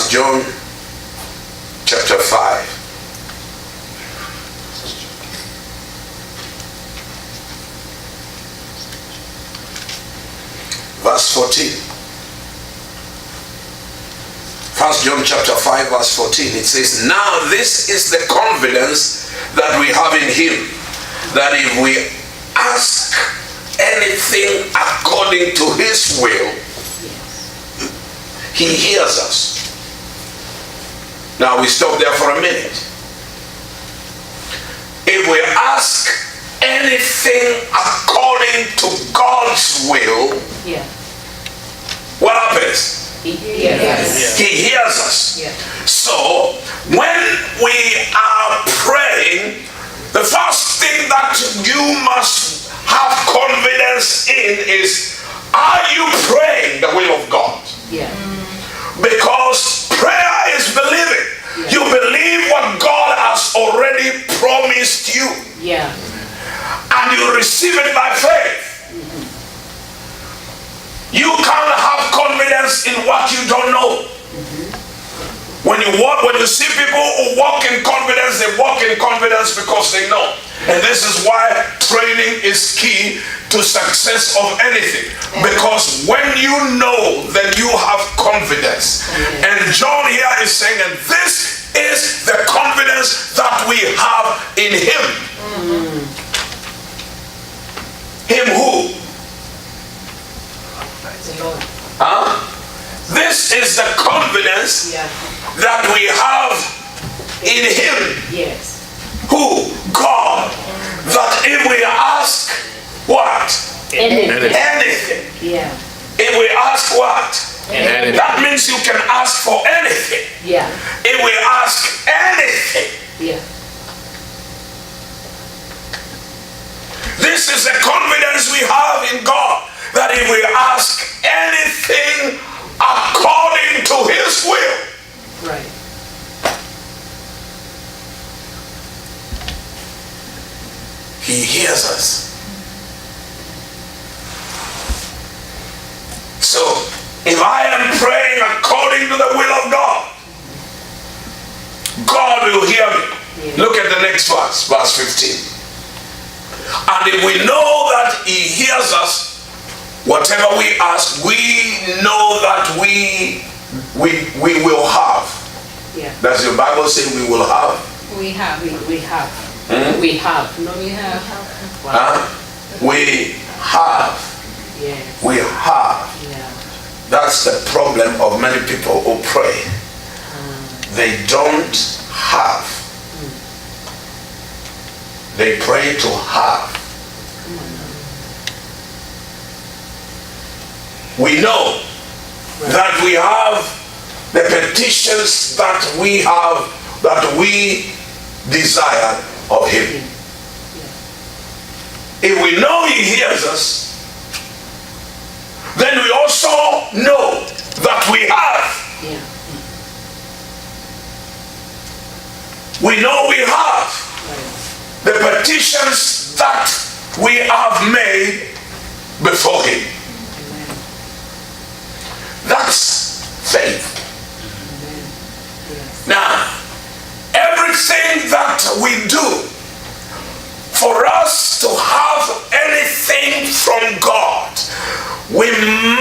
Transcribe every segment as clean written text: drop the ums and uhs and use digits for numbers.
1 John chapter 5. Verse 14. 1 John chapter 5 verse 14. It says, now this is the confidence that we have in him, that if we ask anything according to his will, he hears us. Now we stop there for a minute. If we ask anything according to God's will, what happens? He hears us. He hears us. Yeah. So when we are praying, the first thing that you must have confidence in is, are you praying the will of God? Yeah. Because prayer is believing. Yeah. You believe what God has already promised you. Yeah. And you receive it by faith. You can't have confidence in what you don't know. When you see people who walk in confidence, they walk in confidence because they know. And this is why training is key to success of anything. Because when you know, then you have confidence. And John here is saying, and this is the confidence that we have in him. Him who? This is the confidence that we have in him. Yes. Who? God. That if we ask what? Anything. Yeah. If we ask what? Anything. That means you can ask for anything. Yeah. If we ask anything. Yeah. This is the confidence we have in God. That if we ask anything according to his will. Right. He hears us. So, if I am praying according to the will of God, God will hear me. Yeah. Look at the next verse, verse 15. And if we know that he hears us, whatever we ask, we know that we will have. Yeah. Does your Bible say we will have? We have. We have. We have. No, we have. Huh? We have. Yes. We have. Yeah. That's the problem of many people who pray. They don't have. They pray to have. We know that we have the petitions that we have, that we desire of him. If we know he hears us, then we also know that we have. Yeah. We know we have the petitions that we have made before him. That's faith. Now, everything that we do, for us to have anything from God, we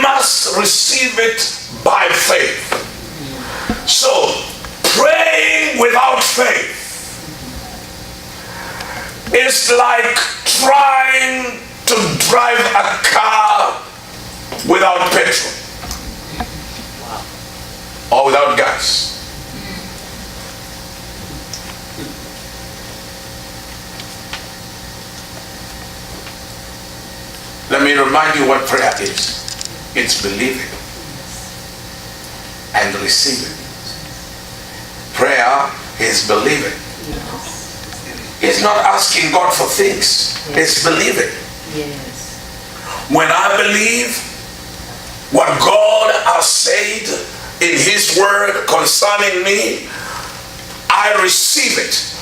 must receive it by faith. So, praying without faith is like trying to drive a car without petrol or without gas. Let me remind you what prayer is. It's believing and receiving. Prayer is believing. It's not asking God for things. It's believing. Yes. When I believe what God has said in his word concerning me, I receive it.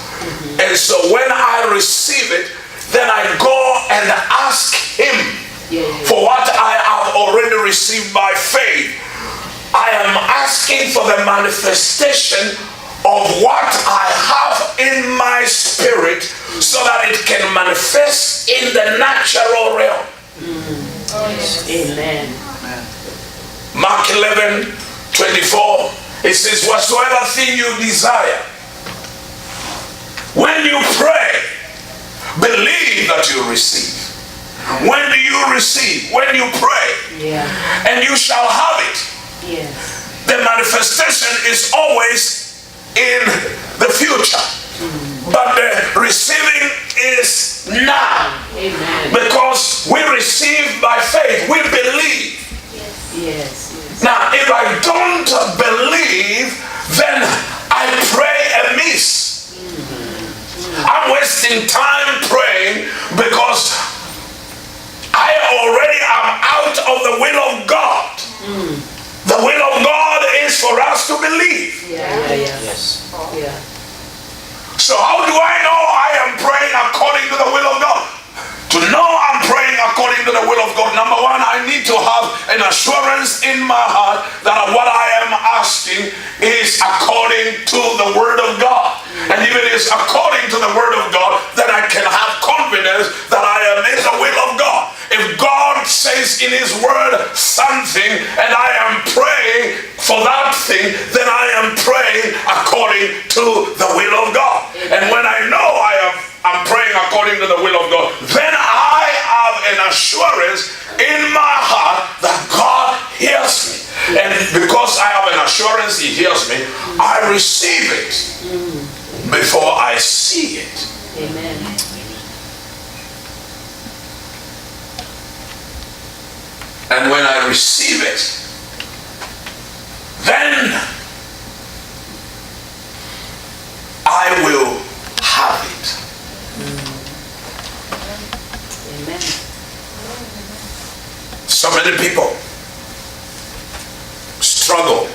And so when I receive it, then I go and ask him for what I have already received by faith. I am asking for the manifestation of what I have in my spirit so that it can manifest in the natural realm. Amen. Mark 11:24, it says, whatsoever thing you desire, when you pray, believe that you receive. When do you receive? When you pray. Yeah. And you shall have it. Yes. The manifestation is always in the future. But the receiving is now. Amen. Because we receive by faith. We believe. Yes. Now, if I don't believe, then I pray amiss. I'm wasting time praying because I already am out of the will of God. The will of God is for us to believe. Yes. Yeah. So how do I know I am praying according to the will of God? To know I'm praying according to the will of God, number one, I need to have an assurance in my heart that what I am asking is according to the word of God. And if it is according to the word of God, then I can have confidence that I am in the will of God. If God says in his word something and I am praying for that thing, then I am praying according to the will of God. And when I know I'm praying according to the will of God, then I have an assurance in my heart that God hears me. And because I have an assurance he hears me, I receive it before I see it. Amen. And when I receive it, then I will have it. Amen. So many people struggle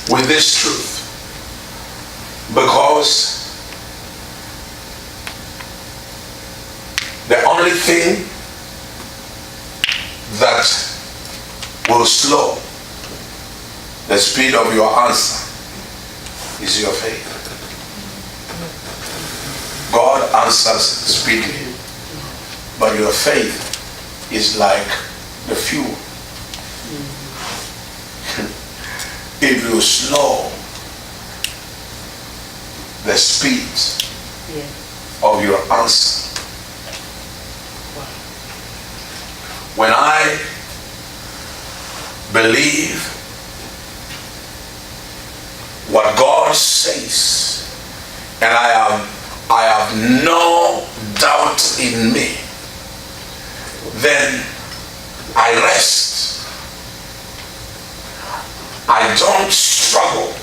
with this truth because the only thing that will slow the speed of your answer is your faith. God answers speedily, but your faith is like the fuel. If you slow the speed of your answer, when I believe what God says, and I have no doubt in me, then I rest. I don't struggle.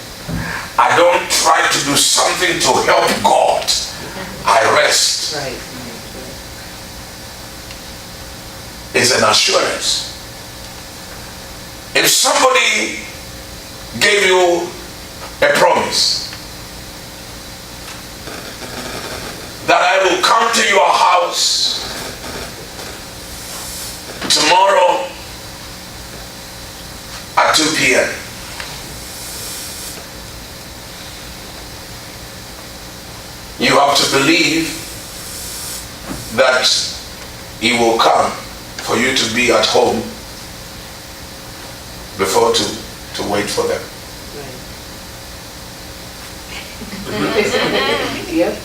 I don't try to do something to help God. I rest. Right. It's an assurance. If somebody gave you a promise that I will come to your house tomorrow at 2 p.m. You have to believe that he will come for you to be at home before to wait for them. Right. Yep.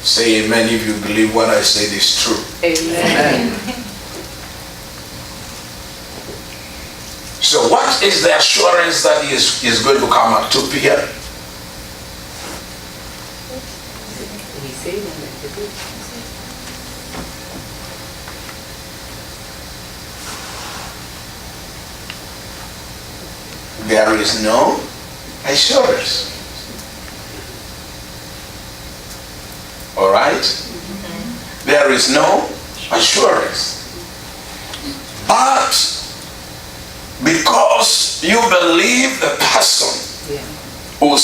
Say amen if you believe what I said is true. Amen. So what is the assurance that he is going to come at 2 p.m.? He said that. There is no assurance. All right? There is no assurance. But because you believe the person